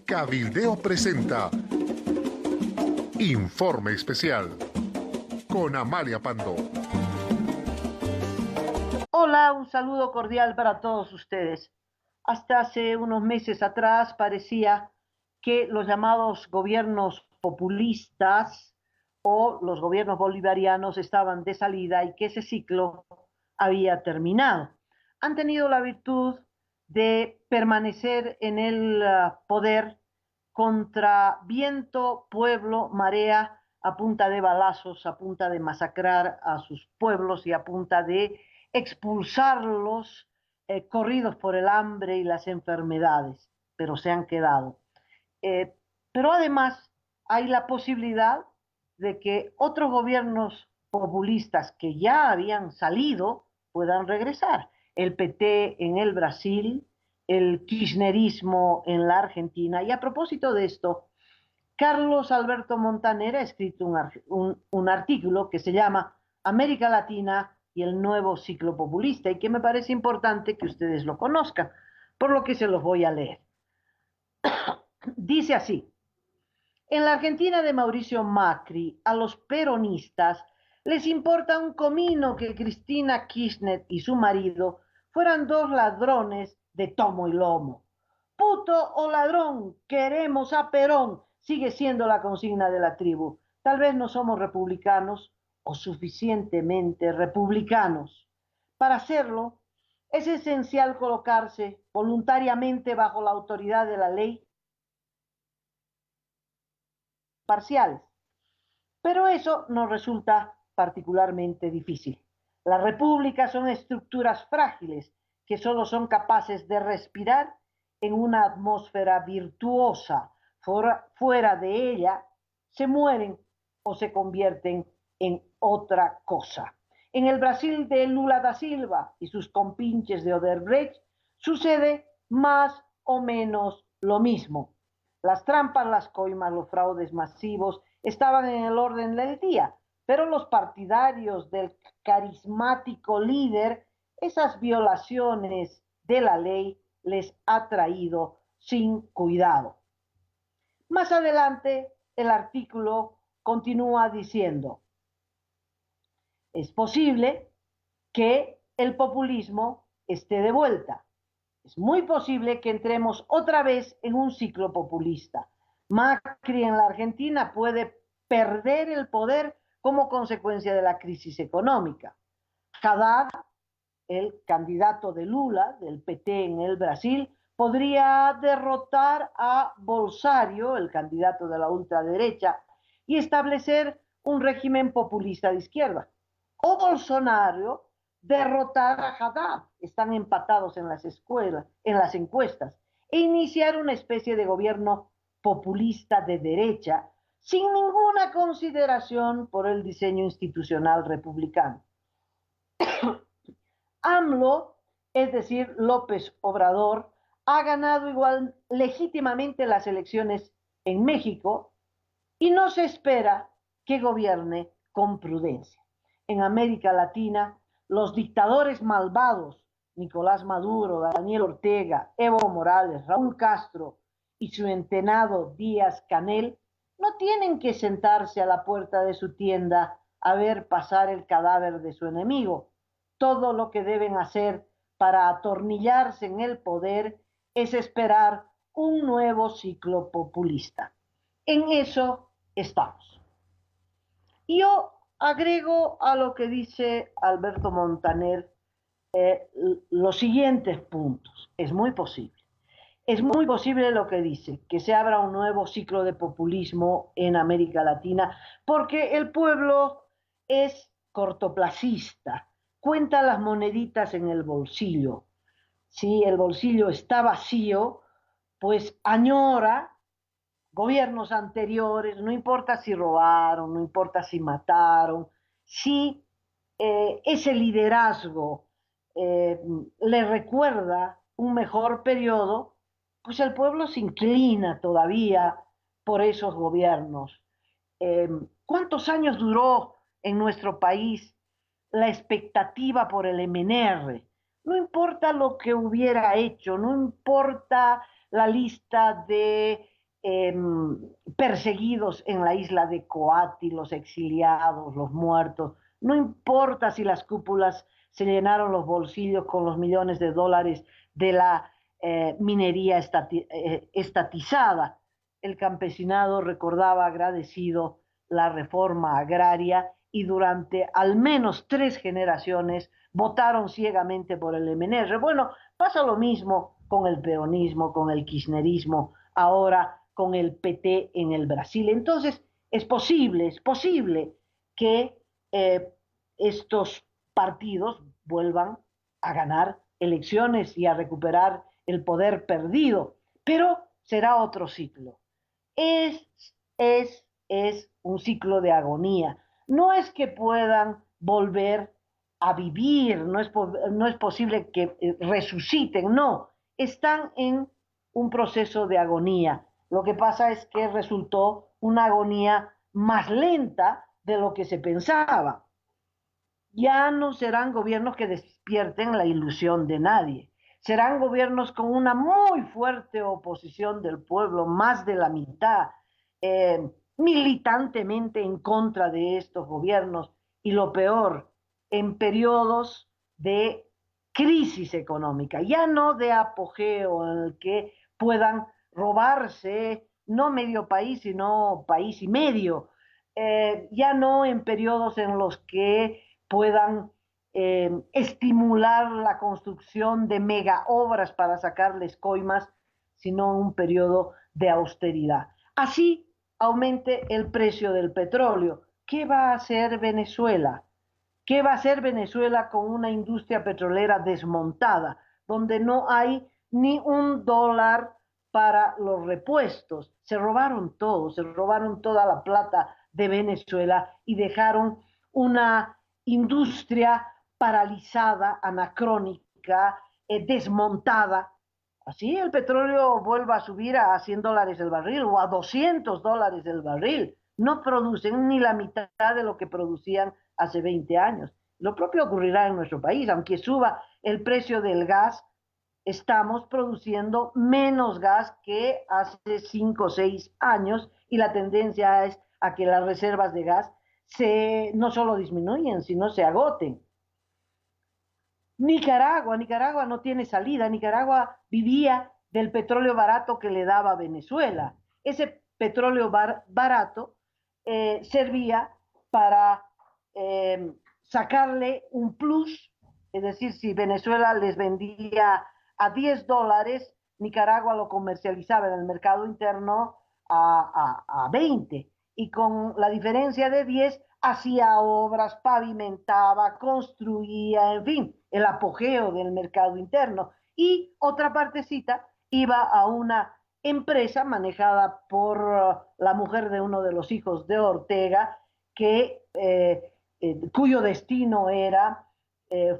Cabildeo presenta Informe Especial con Amalia Pando. Hola, un saludo cordial para todos ustedes. Hasta hace unos meses atrás parecía que los llamados gobiernos populistas o los gobiernos bolivarianos estaban de salida y que ese ciclo había terminado. Han tenido la virtud de permanecer en el poder contra viento, pueblo, marea, a punta de balazos, a punta de masacrar a sus pueblos y a punta de expulsarlos corridos por el hambre y las enfermedades, pero se han quedado. Pero además hay la posibilidad de que otros gobiernos populistas que ya habían salido puedan regresar. El PT en el Brasil, el kirchnerismo en la Argentina. Y a propósito de esto, Carlos Alberto Montaner ha escrito un artículo que se llama América Latina y el nuevo ciclo populista y que me parece importante que ustedes lo conozcan, por lo que se los voy a leer. Dice así: en la Argentina de Mauricio Macri, a los peronistas les importa un comino que Cristina Kirchner y su marido fueran dos ladrones de tomo y lomo. Puto o ladrón, queremos a Perón, sigue siendo la consigna de la tribu. Tal vez no somos republicanos o suficientemente republicanos. Para hacerlo, es esencial colocarse voluntariamente bajo la autoridad de la ley parciales. Pero eso nos resulta particularmente difícil. Las repúblicas son estructuras frágiles que solo son capaces de respirar en una atmósfera virtuosa. Fuera de ella se mueren o se convierten en otra cosa. En el Brasil de Lula da Silva y sus compinches de Odebrecht sucede más o menos lo mismo. Las trampas, las coimas, los fraudes masivos estaban en el orden del día, pero los partidarios del carismático líder, esas violaciones de la ley les ha traído sin cuidado. Más adelante, el artículo continúa diciendo: es posible que el populismo esté de vuelta. Es muy posible que entremos otra vez en un ciclo populista. Macri en la Argentina puede perder el poder como consecuencia de la crisis económica. Haddad, el candidato de Lula, del PT en el Brasil, podría derrotar a Bolsonaro, el candidato de la ultraderecha, y establecer un régimen populista de izquierda. O Bolsonaro derrotar a Haddad, están empatados en las encuestas, e iniciar una especie de gobierno populista de derecha sin ninguna consideración por el diseño institucional republicano. AMLO, es decir, López Obrador, ha ganado igual legítimamente las elecciones en México y no se espera que gobierne con prudencia. En América Latina, los dictadores malvados, Nicolás Maduro, Daniel Ortega, Evo Morales, Raúl Castro y su entenado Díaz Canel, no tienen que sentarse a la puerta de su tienda a ver pasar el cadáver de su enemigo. Todo lo que deben hacer para atornillarse en el poder es esperar un nuevo ciclo populista. En eso estamos. Yo agrego a lo que dice Alberto Montaner los siguientes puntos. Es muy posible. Es muy posible lo que dice, que se abra un nuevo ciclo de populismo en América Latina, porque el pueblo es cortoplacista, cuenta las moneditas en el bolsillo. Si el bolsillo está vacío, pues añora gobiernos anteriores, no importa si robaron, no importa si mataron, si ese liderazgo le recuerda un mejor periodo, pues el pueblo se inclina todavía por esos gobiernos. ¿Cuántos años duró en nuestro país la expectativa por el MNR? No importa lo que hubiera hecho, no importa la lista de perseguidos en la isla de Coati, los exiliados, los muertos. No importa si las cúpulas se llenaron los bolsillos con los millones de dólares de la minería estatizada. El campesinado recordaba agradecido la reforma agraria y durante al menos 3 generaciones votaron ciegamente por el MNR. Bueno, pasa lo mismo con el peronismo, con el kirchnerismo, ahora con el PT en el Brasil. Entonces, es posible que estos partidos vuelvan a ganar elecciones y a recuperar el poder perdido, pero será otro ciclo. Es, es un ciclo de agonía. No es que puedan volver a vivir, no es posible que resuciten, no, están en un proceso de agonía. Lo que pasa es que resultó una agonía más lenta de lo que se pensaba. Ya no serán gobiernos que despierten la ilusión de nadie. Serán gobiernos con una muy fuerte oposición del pueblo, más de la mitad, militantemente en contra de estos gobiernos y lo peor, en periodos de crisis económica, ya no de apogeo en el que puedan robarse no medio país, sino país y medio, ya no en periodos en los que puedan estimular la construcción de mega obras para sacarles coimas, sino un periodo de austeridad. Así aumente el precio del petróleo. ¿Qué va a hacer Venezuela? ¿Qué va a hacer Venezuela con una industria petrolera desmontada, donde no hay ni un dólar para los repuestos? Se robaron todo, se robaron toda la plata de Venezuela y dejaron una industria paralizada, anacrónica, desmontada. Así el petróleo vuelva a subir a $100 el barril o a $200 el barril. No producen ni la mitad de lo que producían hace 20 años. Lo propio ocurrirá en nuestro país. Aunque suba el precio del gas, estamos produciendo menos gas que hace 5 o 6 años y la tendencia es a que las reservas de gas no solo disminuyen, sino se agoten. Nicaragua no tiene salida. Nicaragua vivía del petróleo barato que le daba Venezuela. Ese petróleo barato servía para sacarle un plus, es decir, si Venezuela les vendía a $10, Nicaragua lo comercializaba en el mercado interno a 20, y con la diferencia de 10 hacía obras, pavimentaba, construía, en fin, el apogeo del mercado interno. Y otra partecita iba a una empresa manejada por la mujer de uno de los hijos de Ortega, cuyo destino era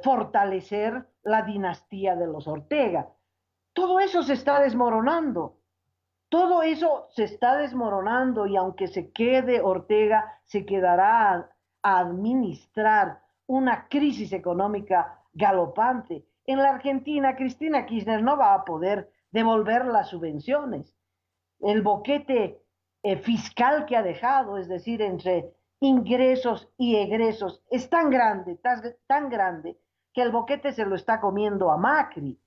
fortalecer la dinastía de los Ortega. Todo eso se está desmoronando. Todo eso se está desmoronando y aunque se quede Ortega, se quedará a administrar una crisis económica galopante. En la Argentina, Cristina Kirchner no va a poder devolver las subvenciones. El boquete fiscal que ha dejado, es decir, entre ingresos y egresos, es tan grande que el boquete se lo está comiendo a Macri.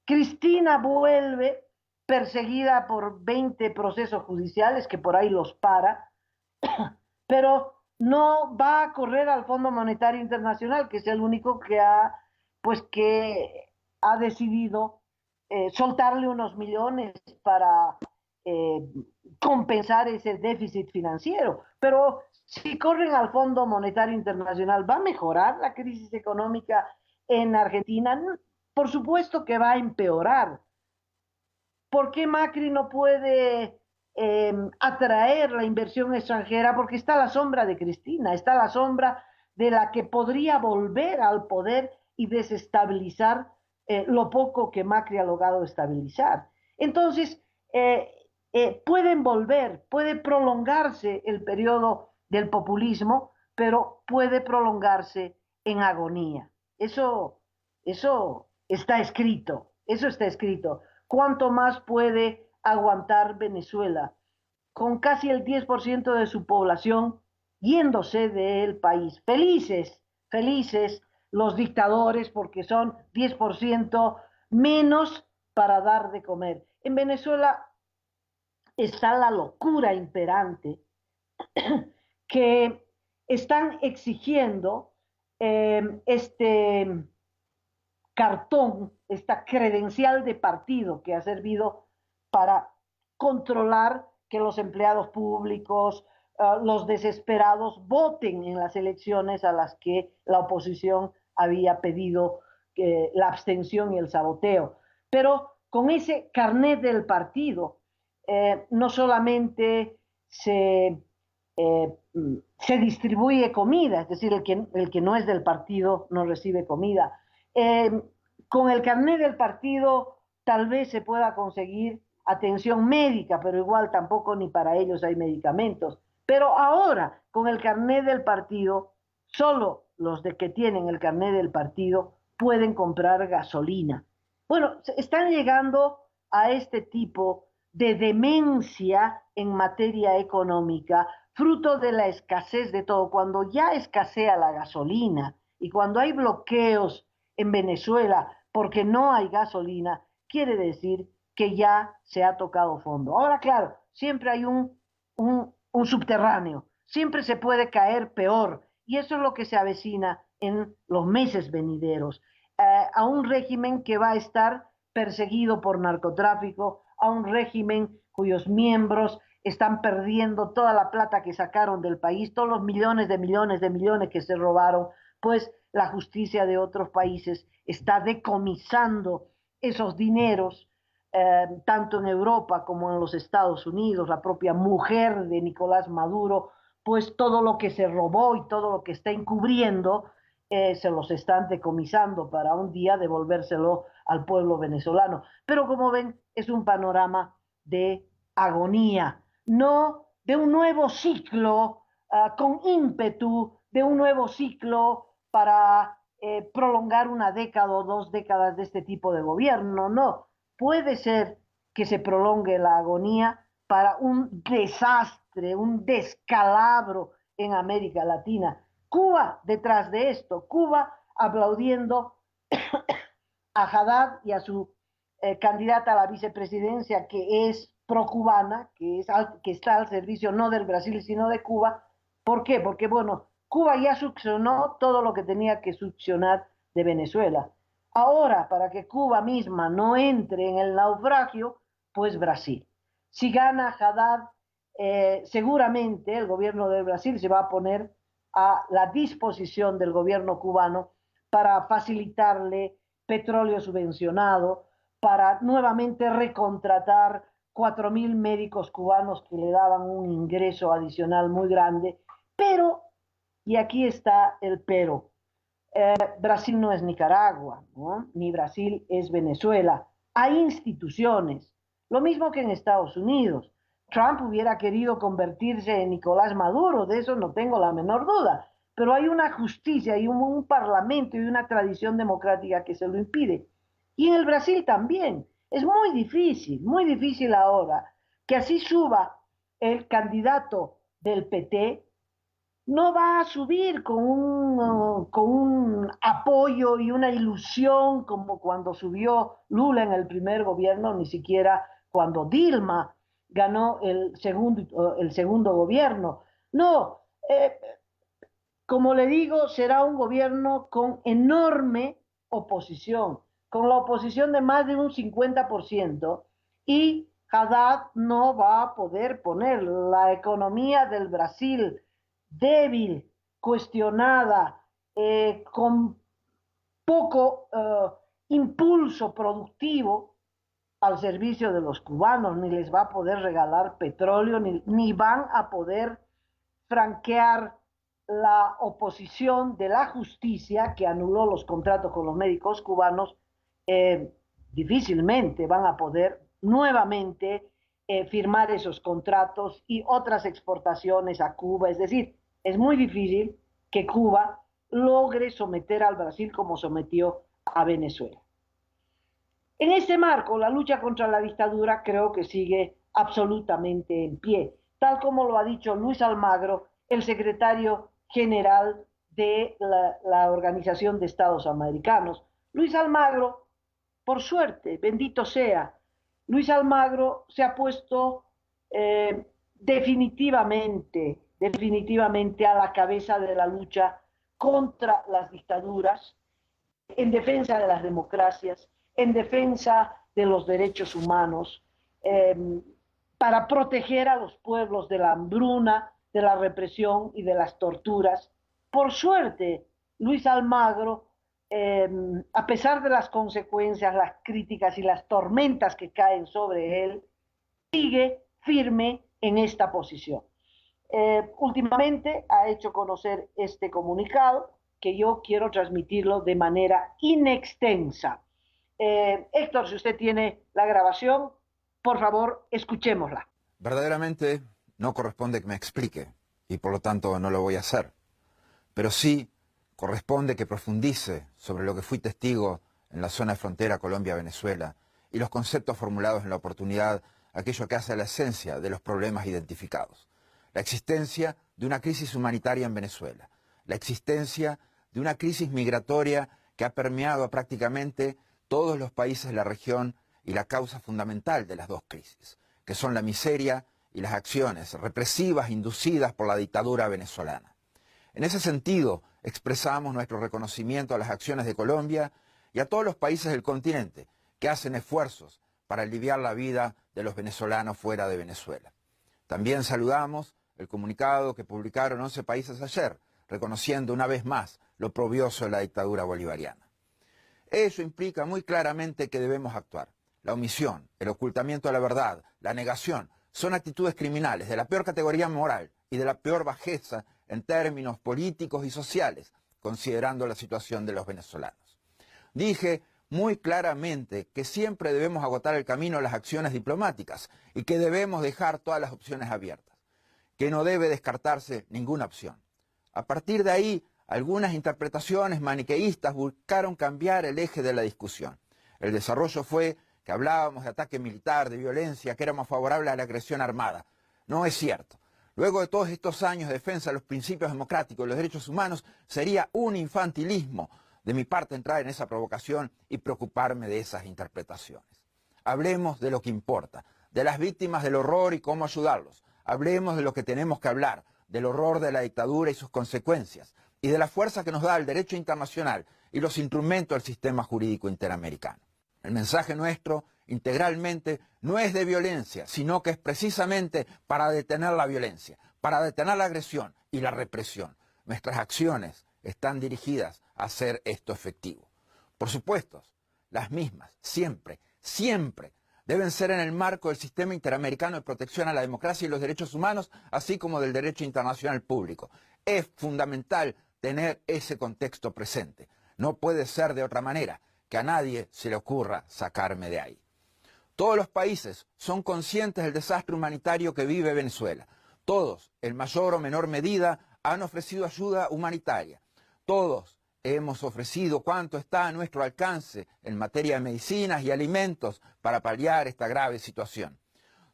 Cristina vuelve perseguida por 20 procesos judiciales que por ahí los para, pero no va a correr al Fondo Monetario Internacional, que es el único que ha decidido soltarle unos millones para eh, compensar ese déficit financiero. Pero si corren al Fondo Monetario Internacional, ¿va a mejorar la crisis económica en Argentina? Por supuesto que va a empeorar. ¿Por qué Macri no puede atraer la inversión extranjera? Porque está a la sombra de Cristina, está a la sombra de la que podría volver al poder y desestabilizar lo poco que Macri ha logrado estabilizar. Entonces, pueden volver, puede prolongarse el periodo del populismo, pero puede prolongarse en agonía. Eso está escrito, eso está escrito. ¿Cuánto más puede aguantar Venezuela, con casi el 10% de su población yéndose del país. Felices, felices los dictadores porque son 10% menos para dar de comer. En Venezuela está la locura imperante que están exigiendo este cartón, esta credencial de partido que ha servido para controlar que los empleados públicos, los desesperados voten en las elecciones a las que la oposición había pedido la abstención y el saboteo. Pero con ese carnet del partido, no solamente se distribuye comida, es decir, el que no es del partido no recibe comida. Eh, con el carnet del partido tal vez se pueda conseguir atención médica, pero igual tampoco ni para ellos hay medicamentos. Pero ahora, con el carnet del partido, solo los de que tienen el carnet del partido pueden comprar gasolina. Bueno, están llegando a este tipo de demencia en materia económica, fruto de la escasez de todo. Cuando ya escasea la gasolina y cuando hay bloqueos en Venezuela porque no hay gasolina, quiere decir que ya se ha tocado fondo. Ahora, claro, siempre hay un subterráneo, siempre se puede caer peor, y eso es lo que se avecina en los meses venideros, a un régimen que va a estar perseguido por narcotráfico, a un régimen cuyos miembros están perdiendo toda la plata que sacaron del país, todos los millones de millones de millones que se robaron, pues la justicia de otros países está decomisando esos dineros, tanto en Europa como en los Estados Unidos. La propia mujer de Nicolás Maduro, pues todo lo que se robó y todo lo que está encubriendo, se los están decomisando para un día devolvérselo al pueblo venezolano. Pero como ven, es un panorama de agonía, no de un nuevo ciclo con ímpetu, de un nuevo ciclo para prolongar una década o 2 décadas de este tipo de gobierno. No, puede ser que se prolongue la agonía para un desastre, un descalabro en América Latina. Cuba detrás de esto, Cuba aplaudiendo a Haddad y a su candidata a la vicepresidencia, que es procubana, que está al servicio no del Brasil, sino de Cuba. ¿Por qué? Porque, bueno, Cuba ya succionó todo lo que tenía que succionar de Venezuela. Ahora, para que Cuba misma no entre en el naufragio, pues Brasil. Si gana Haddad, seguramente el gobierno de Brasil se va a poner a la disposición del gobierno cubano para facilitarle petróleo subvencionado, para nuevamente recontratar 4.000 médicos cubanos que le daban un ingreso adicional muy grande. Pero, y aquí está el pero, Brasil no es Nicaragua, ¿no? Ni Brasil es Venezuela. Hay instituciones, lo mismo que en Estados Unidos. Trump hubiera querido convertirse en Nicolás Maduro, de eso no tengo la menor duda, pero hay una justicia y un parlamento y una tradición democrática que se lo impide. Y en el Brasil también. Es muy difícil ahora que así suba el candidato del PT, no va a subir con un apoyo y una ilusión como cuando subió Lula en el primer gobierno, ni siquiera cuando Dilma ganó el segundo gobierno. No, como le digo, será un gobierno con enorme oposición, con la oposición de más de un 50%, y Haddad no va a poder poner la economía del Brasil débil, cuestionada, con poco impulso productivo al servicio de los cubanos, ni les va a poder regalar petróleo, ni van a poder franquear la oposición de la justicia que anuló los contratos con los médicos cubanos. Difícilmente van a poder nuevamente firmar esos contratos y otras exportaciones a Cuba. Es decir, es muy difícil que Cuba logre someter al Brasil como sometió a Venezuela. En este marco, la lucha contra la dictadura creo que sigue absolutamente en pie, tal como lo ha dicho Luis Almagro, el secretario general de la Organización de Estados Americanos. Luis Almagro, por suerte, bendito sea, Luis Almagro se ha puesto definitivamente a la cabeza de la lucha contra las dictaduras, en defensa de las democracias, en defensa de los derechos humanos, eh, para proteger a los pueblos de la hambruna, de la represión y de las torturas. Por suerte, Luis Almagro, a pesar de las consecuencias, las críticas y las tormentas que caen sobre él, sigue firme en esta posición. Últimamente ha hecho conocer este comunicado que yo quiero transmitirlo de manera inextensa. Héctor, si usted tiene la grabación, por favor, escuchémosla. Verdaderamente no corresponde que me explique y por lo tanto no lo voy a hacer. Pero sí corresponde que profundice sobre lo que fui testigo en la zona de frontera Colombia-Venezuela y los conceptos formulados en la oportunidad, aquello que hace a la esencia de los problemas identificados. La existencia de una crisis humanitaria en Venezuela, la existencia de una crisis migratoria que ha permeado a prácticamente todos los países de la región y la causa fundamental de las dos crisis, que son la miseria y las acciones represivas inducidas por la dictadura venezolana. En ese sentido, expresamos nuestro reconocimiento a las acciones de Colombia y a todos los países del continente que hacen esfuerzos para aliviar la vida de los venezolanos fuera de Venezuela. También saludamos el comunicado que publicaron 11 países ayer, reconociendo una vez más lo oprobioso de la dictadura bolivariana. Eso implica muy claramente que debemos actuar. La omisión, el ocultamiento de la verdad, la negación, son actitudes criminales de la peor categoría moral y de la peor bajeza en términos políticos y sociales, considerando la situación de los venezolanos. Dije muy claramente que siempre debemos agotar el camino a las acciones diplomáticas y que debemos dejar todas las opciones abiertas, que no debe descartarse ninguna opción. A partir de ahí, algunas interpretaciones maniqueístas buscaron cambiar el eje de la discusión. El desarrollo fue que hablábamos de ataque militar, de violencia, que éramos favorables a la agresión armada. No es cierto. Luego de todos estos años de defensa de los principios democráticos y los derechos humanos, sería un infantilismo de mi parte entrar en esa provocación y preocuparme de esas interpretaciones. Hablemos de lo que importa, de las víctimas del horror y cómo ayudarlos. Hablemos de lo que tenemos que hablar, del horror de la dictadura y sus consecuencias, y de la fuerza que nos da el derecho internacional y los instrumentos del sistema jurídico interamericano. El mensaje nuestro, integralmente, no es de violencia, sino que es precisamente para detener la violencia, para detener la agresión y la represión. Nuestras acciones están dirigidas a hacer esto efectivo. Por supuesto, las mismas, siempre, siempre, deben ser en el marco del sistema interamericano de protección a la democracia y los derechos humanos, así como del derecho internacional público. Es fundamental tener ese contexto presente. No puede ser de otra manera, que a nadie se le ocurra sacarme de ahí. Todos los países son conscientes del desastre humanitario que vive Venezuela. Todos, en mayor o menor medida, han ofrecido ayuda humanitaria. Todos hemos ofrecido cuanto está a nuestro alcance en materia de medicinas y alimentos para paliar esta grave situación.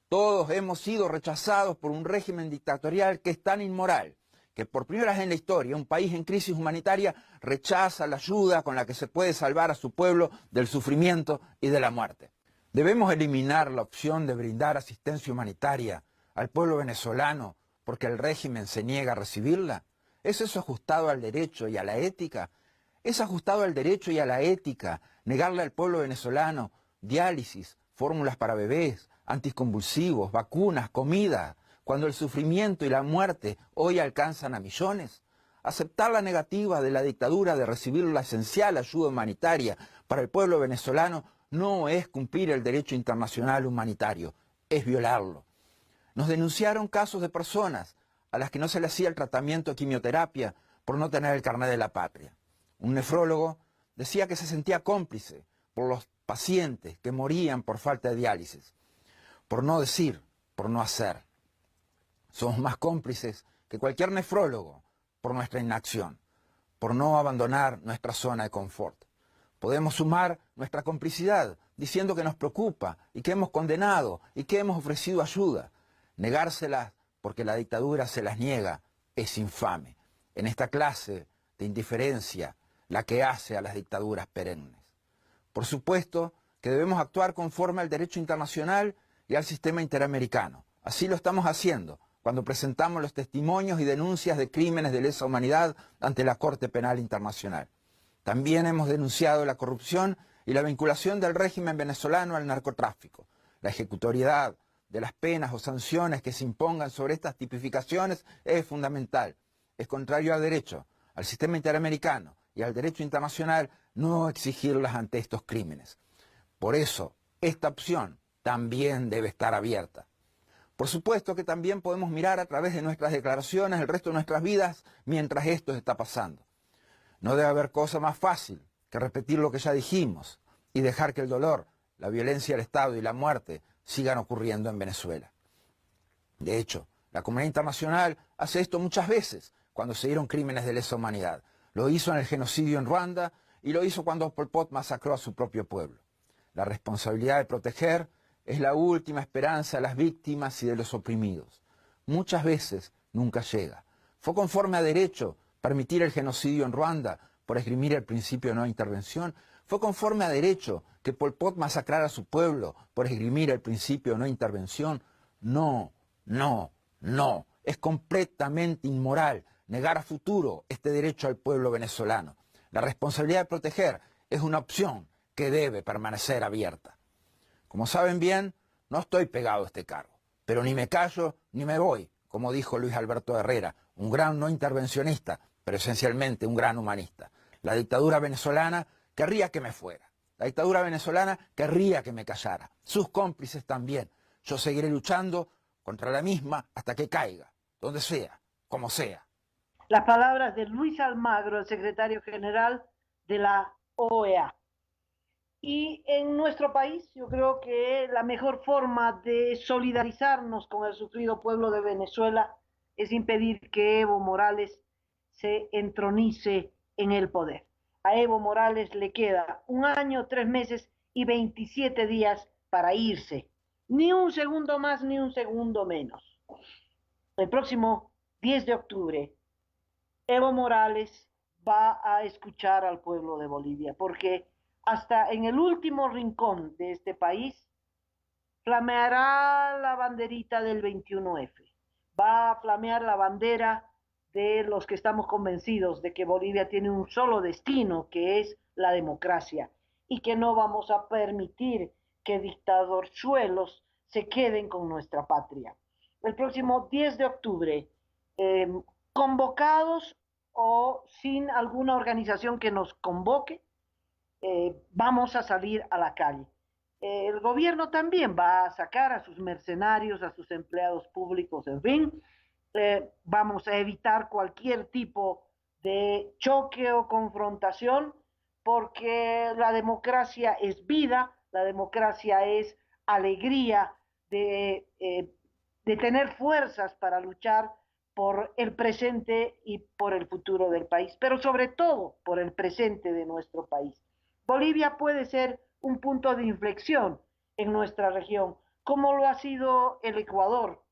Todos hemos sido rechazados por un régimen dictatorial que es tan inmoral, que por primera vez en la historia un país en crisis humanitaria rechaza la ayuda con la que se puede salvar a su pueblo del sufrimiento y de la muerte. Debemos eliminar la opción de brindar asistencia humanitaria al pueblo venezolano porque el régimen se niega a recibirla. ¿Es eso ajustado al derecho y a la ética? ¿Es ajustado al derecho y a la ética negarle al pueblo venezolano diálisis, fórmulas para bebés, anticonvulsivos, vacunas, comida, cuando el sufrimiento y la muerte hoy alcanzan a millones? Aceptar la negativa de la dictadura de recibir la esencial ayuda humanitaria para el pueblo venezolano no es cumplir el derecho internacional humanitario, es violarlo. Nos denunciaron casos de personas a las que no se le hacía el tratamiento de quimioterapia por no tener el carnet de la patria. Un nefrólogo decía que se sentía cómplice por los pacientes que morían por falta de diálisis, por no decir, por no hacer. Somos más cómplices que cualquier nefrólogo por nuestra inacción, por no abandonar nuestra zona de confort. Podemos sumar nuestra complicidad, diciendo que nos preocupa y que hemos condenado y que hemos ofrecido ayuda. Negárselas porque la dictadura se las niega es infame. En esta clase de indiferencia, la que hace a las dictaduras perennes. Por supuesto que debemos actuar conforme al derecho internacional y al sistema interamericano. Así lo estamos haciendo cuando presentamos los testimonios y denuncias de crímenes de lesa humanidad ante la Corte Penal Internacional. También hemos denunciado la corrupción y la vinculación del régimen venezolano al narcotráfico. La ejecutoriedad de las penas o sanciones que se impongan sobre estas tipificaciones es fundamental. Es contrario al derecho, al sistema interamericano y al derecho internacional no exigirlas ante estos crímenes. Por eso, esta opción también debe estar abierta. Por supuesto que también podemos mirar a través de nuestras declaraciones el resto de nuestras vidas mientras esto está pasando. No debe haber cosa más fácil que repetir lo que ya dijimos y dejar que el dolor, la violencia del Estado y la muerte sigan ocurriendo en Venezuela. De hecho, la comunidad internacional hace esto muchas veces cuando se dieron crímenes de lesa humanidad. Lo hizo en el genocidio en Ruanda y lo hizo cuando Pol Pot masacró a su propio pueblo. La responsabilidad de proteger es la última esperanza de las víctimas y de los oprimidos. Muchas veces nunca llega. Fue conforme a derecho permitir el genocidio en Ruanda por esgrimir el principio de no intervención. Fue conforme a derecho que Pol Pot masacrara a su pueblo por esgrimir el principio de no intervención. No, no, no. Es completamente inmoral negar a futuro este derecho al pueblo venezolano. La responsabilidad de proteger es una opción que debe permanecer abierta. Como saben bien, no estoy pegado a este cargo, pero ni me callo ni me voy, como dijo Luis Alberto Herrera, un gran no intervencionista, pero esencialmente un gran humanista. La dictadura venezolana querría que me fuera. La dictadura venezolana querría que me callara. Sus cómplices también. Yo seguiré luchando contra la misma hasta que caiga, donde sea, como sea. Las palabras de Luis Almagro, el secretario general de la OEA. Y en nuestro país yo creo que la mejor forma de solidarizarnos con el sufrido pueblo de Venezuela es impedir que Evo Morales se entronice en el poder. A Evo Morales le queda 1 año, 3 meses y 27 días para irse. Ni un segundo más, ni un segundo menos. El próximo 10 de octubre, Evo Morales va a escuchar al pueblo de Bolivia, porque hasta en el último rincón de este país flameará la banderita del 21F. Va a flamear la bandera de los que estamos convencidos de que Bolivia tiene un solo destino, que es la democracia, y que no vamos a permitir que dictadorzuelos se queden con nuestra patria. El próximo 10 de octubre, convocados o sin alguna organización que nos convoque, vamos a salir a la calle. El gobierno también va a sacar a sus mercenarios, a sus empleados públicos, en fin. Vamos a evitar cualquier tipo de choque o confrontación, porque la democracia es vida, la democracia es alegría de tener fuerzas para luchar por el presente y por el futuro del país, pero sobre todo por el presente de nuestro país. Bolivia puede ser un punto de inflexión en nuestra región, como lo ha sido el Ecuador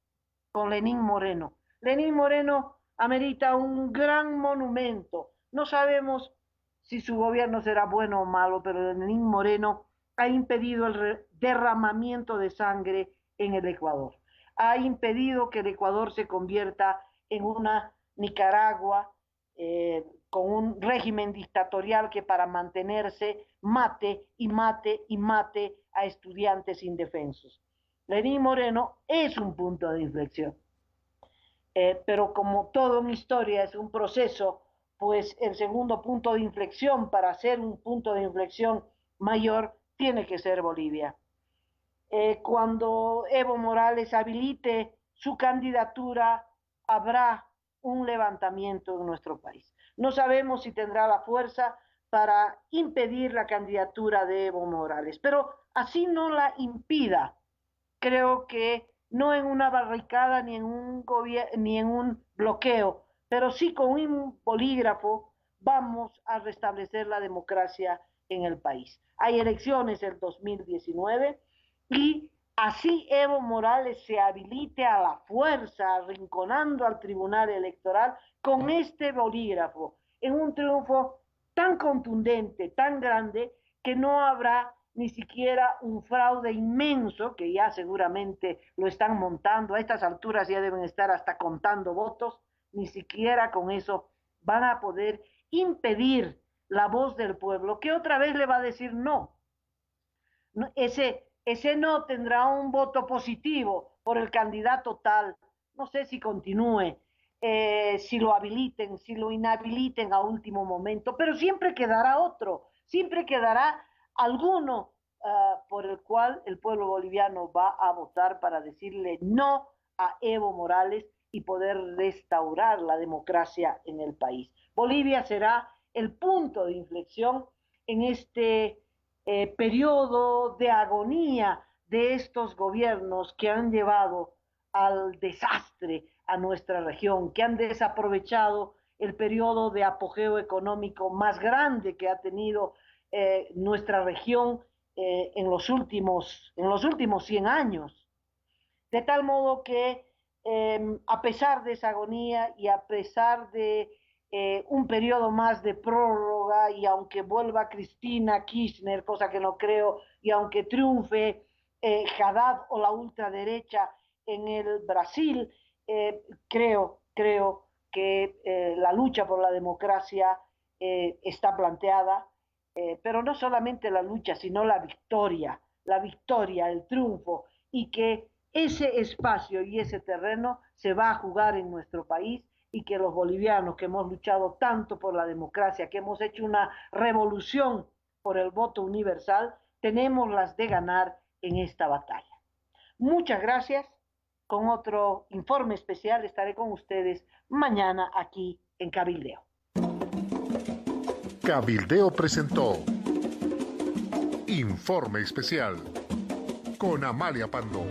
con Lenín Moreno. Lenín Moreno amerita un gran monumento. No sabemos si su gobierno será bueno o malo, pero Lenín Moreno ha impedido el derramamiento de sangre en el Ecuador. Ha impedido que el Ecuador se convierta en una Nicaragua con un régimen dictatorial que para mantenerse mate y mate y mate a estudiantes indefensos. Lenín Moreno es un punto de inflexión, pero como todo en historia es un proceso, pues el segundo punto de inflexión para ser un punto de inflexión mayor tiene que ser Bolivia. Cuando Evo Morales habilite su candidatura, habrá un levantamiento en nuestro país. No sabemos si tendrá la fuerza para impedir la candidatura de Evo Morales, pero así no la impida. Creo que no en una barricada ni en un bloqueo, pero sí con un bolígrafo vamos a restablecer la democracia en el país. Hay elecciones el 2019 y así Evo Morales se habilite a la fuerza, arrinconando al Tribunal Electoral con este bolígrafo, en un triunfo tan contundente, tan grande, que no habrá ni siquiera un fraude inmenso, que ya seguramente lo están montando, a estas alturas ya deben estar hasta contando votos, ni siquiera con eso van a poder impedir la voz del pueblo, que otra vez le va a decir no. Ese no tendrá un voto positivo por el candidato tal, no sé si continúe, si lo habiliten, si lo inhabiliten a último momento, pero siempre quedará otro, siempre quedará alguno por el cual el pueblo boliviano va a votar para decirle no a Evo Morales y poder restaurar la democracia en el país. Bolivia será el punto de inflexión en este periodo de agonía de estos gobiernos que han llevado al desastre a nuestra región, que han desaprovechado el periodo de apogeo económico más grande que ha tenido nuestra región en los últimos 100 años. De tal modo que a pesar de esa agonía y a pesar de un periodo más de prórroga, y aunque vuelva Cristina Kirchner, cosa que no creo, y aunque triunfe Haddad o la ultraderecha en el Brasil, creo que la lucha por la democracia está planteada, pero no solamente la lucha, sino la victoria, el triunfo, y que ese espacio y ese terreno se va a jugar en nuestro país, y que los bolivianos que hemos luchado tanto por la democracia, que hemos hecho una revolución por el voto universal, tenemos las de ganar en esta batalla. Muchas gracias. Con otro informe especial estaré con ustedes mañana aquí en Cabildeo. Cabildeo presentó Informe Especial con Amalia Pando.